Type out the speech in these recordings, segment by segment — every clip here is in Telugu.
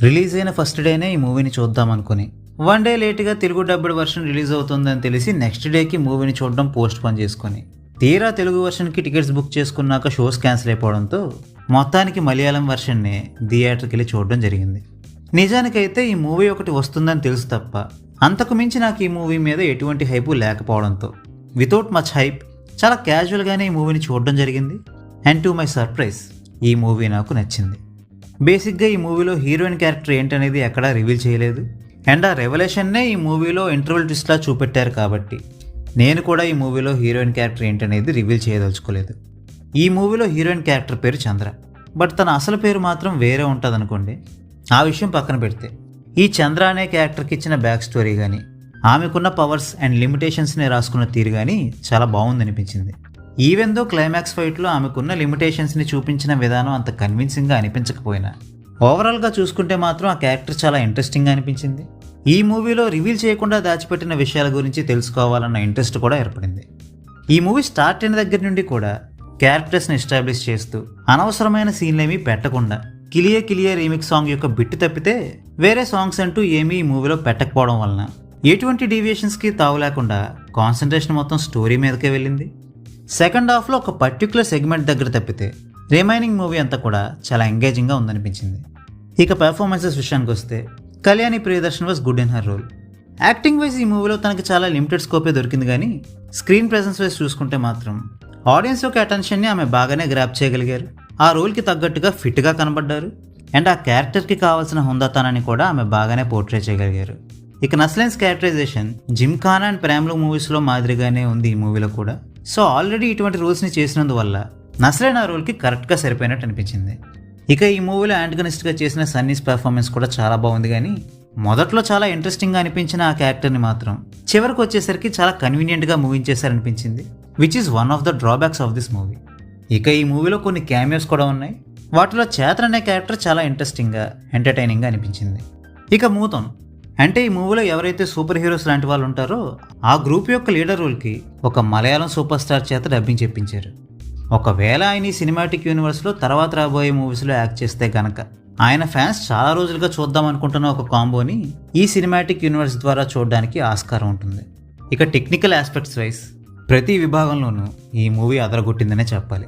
రిలీజ్ అయిన ఫస్ట్ డేనే ఈ మూవీని చూద్దాం అనుకుని 1 డే లేట్గా తెలుగు డబ్బుడ్ వర్షన్ రిలీజ్ అవుతుందని తెలిసి నెక్స్ట్ డేకి మూవీని చూడడం పోస్ట్ పోన్ చేసుకుని తీరా తెలుగు వర్షన్కి టికెట్స్ బుక్ చేసుకున్నాక షోస్ క్యాన్సిల్ అయిపోవడంతో మొత్తానికి మలయాళం వర్షన్ని థియేటర్కి వెళ్ళి చూడడం జరిగింది. నిజానికైతే ఈ మూవీ ఒకటి వస్తుందని తెలుసు తప్ప అంతకు మించి నాకు ఈ మూవీ మీద ఎటువంటి హైపు లేకపోవడంతో వితౌట్ మచ్ హైప్ చాలా క్యాజువల్గానే ఈ మూవీని చూడడం జరిగింది. అండ్ టు మై సర్ప్రైజ్ ఈ మూవీ నాకు నచ్చింది. బేసిక్గా ఈ మూవీలో హీరోయిన్ క్యారెక్టర్ ఏంటనేది ఎక్కడా రివీల్ చేయలేదు. అండ్ ఆ రెవల్యూషన్నే ఈ మూవీలో ఇంటర్వెల్ ట్విస్ట్లా చూపెట్టారు కాబట్టి నేను కూడా ఈ మూవీలో హీరోయిన్ క్యారెక్టర్ ఏంటనేది రివీల్ చేయదలుచుకోలేదు. ఈ మూవీలో హీరోయిన్ క్యారెక్టర్ పేరు చంద్ర, బట్ తన అసలు పేరు మాత్రం వేరే ఉంటుంది అనుకోండి. ఆ విషయం పక్కన పెడితే ఈ చంద్ర అనే క్యారెక్టర్కి ఇచ్చిన బ్యాక్ స్టోరీ కానీ ఆమెకున్న పవర్స్ అండ్ లిమిటేషన్స్ని రాసుకున్న తీరు కానీ చాలా బాగుందనిపించింది. ఈవెన్ దో క్లైమాక్స్ ఫైట్లో ఆమెకున్న లిమిటేషన్స్ని చూపించిన విధానం అంత కన్విన్సింగ్గా అనిపించకపోయినా ఓవరాల్గా చూసుకుంటే మాత్రం ఆ క్యారెక్టర్ చాలా ఇంట్రెస్టింగ్గా అనిపించింది. ఈ మూవీలో రివీల్ చేయకుండా దాచిపెట్టిన విషయాల గురించి తెలుసుకోవాలన్న ఇంట్రెస్ట్ కూడా ఏర్పడింది. ఈ మూవీ స్టార్ట్ అయిన దగ్గర నుండి కూడా క్యారెక్టర్స్ని ఎస్టాబ్లిష్ చేస్తూ అనవసరమైన సీన్లేమీ పెట్టకుండా కిలియే రీమిక్స్ సాంగ్ యొక్క బిట్టు తప్పితే వేరే సాంగ్స్ అంటూ ఏమీ ఈ మూవీలో పెట్టకపోవడం వలన ఎటువంటి డీవియేషన్స్కి తావు లేకుండా కాన్సన్ట్రేషన్ మొత్తం స్టోరీ మీదకే వెళ్ళింది. సెకండ్ హాఫ్లో ఒక పర్టిక్యులర్ సెగ్మెంట్ దగ్గర తప్పితే రిమైనింగ్ మూవీ అంతా కూడా చాలా ఎంగేజింగ్గా ఉందనిపించింది. ఇక పెర్ఫార్మెన్సెస్ విషయానికి వస్తే Kalyani Priyadarshan was good in her role. Acting wise ఈ మూవీలో తనకి చాలా లిమిటెడ్ స్కోపే దొరికింది, కానీ స్క్రీన్ ప్రెజెన్స్ వైజ్ చూసుకుంటే మాత్రం ఆడియన్స్ యొక్క అటెన్షన్ని ఆమె బాగానే గ్రాప్ చేయగలిగారు. ఆ రోల్కి తగ్గట్టుగా ఫిట్గా కనబడ్డారు. అండ్ ఆ క్యారెక్టర్కి కావాల్సిన హుందాతనాన్ని కూడా ఆమె బాగానే పోర్ట్రే చేయగలిగారు. ఇక నస్లెన్స్ క్యారెక్టరైజేషన్ జిమ్ ఖానా అండ్ ప్రేమ్లో మూవీస్లో మాదిరిగానే ఉంది ఈ మూవీలో కూడా. సో ఆల్రెడీ ఇటువంటి రోల్స్ని చేసినందువల్ల నస్లెన్ ఆ రోల్కి కరెక్ట్గా సరిపోయినట్టు అనిపించింది. ఇక ఈ మూవీలో యాంటగనిస్ట్గా చేసిన సన్నీస్ పెర్ఫార్మెన్స్ కూడా చాలా బాగుంది, కానీ మొదట్లో చాలా ఇంట్రెస్టింగ్గా అనిపించిన ఆ క్యారెక్టర్ని మాత్రం చివరికి వచ్చేసరికి చాలా కన్వీనియంట్గా ముగించేశారనిపించింది, which is one of the drawbacks of this movie. ఇక ఈ మూవీలో కొన్ని క్యామియోస్ కూడా ఉన్నాయి. వాటిలో చేతన్ అనే క్యారెక్టర్ చాలా ఇంట్రెస్టింగ్గా ఎంటర్టైనింగ్గా అనిపించింది. ఇక మూతన్ అంటే ఈ మూవీలో ఎవరైతే సూపర్ హీరోస్ లాంటి వాళ్ళు ఉంటారో ఆ గ్రూప్ యొక్క లీడర్ రోల్కి ఒక మలయాళం సూపర్ స్టార్ చేత డబ్బింగ్ చెప్పించారు. ఒకవేళ ఆయన ఈ సినిమాటిక్ యూనివర్స్లో తర్వాత రాబోయే మూవీస్లో యాక్ట్ చేస్తే కనుక ఆయన ఫ్యాన్స్ చాలా రోజులుగా చూద్దాం అనుకుంటున్న ఒక కాంబోని ఈ సినిమాటిక్ యూనివర్స్ ద్వారా చూడడానికి ఆస్కారం ఉంటుంది. ఇక టెక్నికల్ ఆస్పెక్ట్స్ వైజ్ ప్రతి విభాగంలోనూ ఈ మూవీ అదరగొట్టిందనే చెప్పాలి.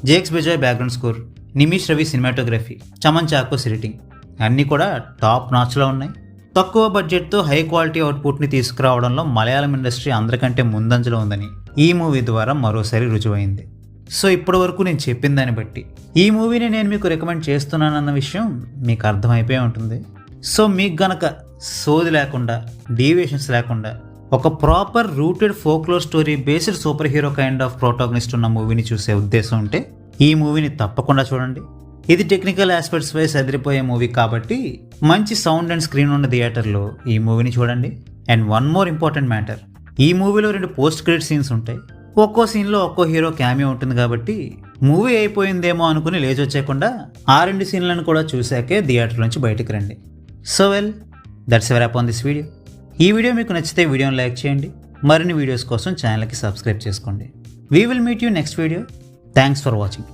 Jakes Bejoy background score, Nimish Ravi cinematography, Chaman Chacko's editing అన్నీ కూడా టాప్ నాచ్లో ఉన్నాయి. తక్కువ బడ్జెట్తో హై క్వాలిటీ అవుట్పుట్ని తీసుకురావడంలో మలయాళం ఇండస్ట్రీ అందరికంటే ముందంజలో ఉందని ఈ మూవీ ద్వారా మరోసారి రుజువైంది. సో ఇప్పటి వరకు నేను చెప్పిన దాన్ని బట్టి ఈ మూవీని నేను మీకు రికమెండ్ చేస్తున్నానన్న విషయం మీకు అర్థమైపోయి ఉంటుంది. సో మీకు గనక సోది లేకుండా డీవియేషన్స్ లేకుండా ఒక proper rooted folklore story based super hero kind of protagonist ఉన్న మూవీని చూసే ఉద్దేశం ఉంటే ఈ మూవీని తప్పకుండా చూడండి. ఇది టెక్నికల్ ఆస్పెక్ట్స్ వైజ్ అదిరిపోయే మూవీ కాబట్టి మంచి సౌండ్ అండ్ స్క్రీన్ ఉన్న థియేటర్లో ఈ మూవీని చూడండి. And one more important matter, ఈ మూవీలో 2 పోస్ట్ క్రెడిట్ సీన్స్ ఉంటాయి. ఒక్కో సీన్లో ఒక్కో హీరో క్యామియో ఉంటుంది కాబట్టి మూవీ అయిపోయిందేమో అనుకుని లేచొచ్చేయకుండా ఆ 2 సీన్లను కూడా చూశాకే థియేటర్ నుంచి బయటకు రండి. So well, that's ever upon this video. ఈ వీడియో మీకు నచ్చితే వీడియోని లైక్ చేయండి. మరిన్ని వీడియోస్ కోసం ఛానల్కి సబ్స్క్రైబ్ చేసుకోండి. We will meet you next video. Thanks for watching.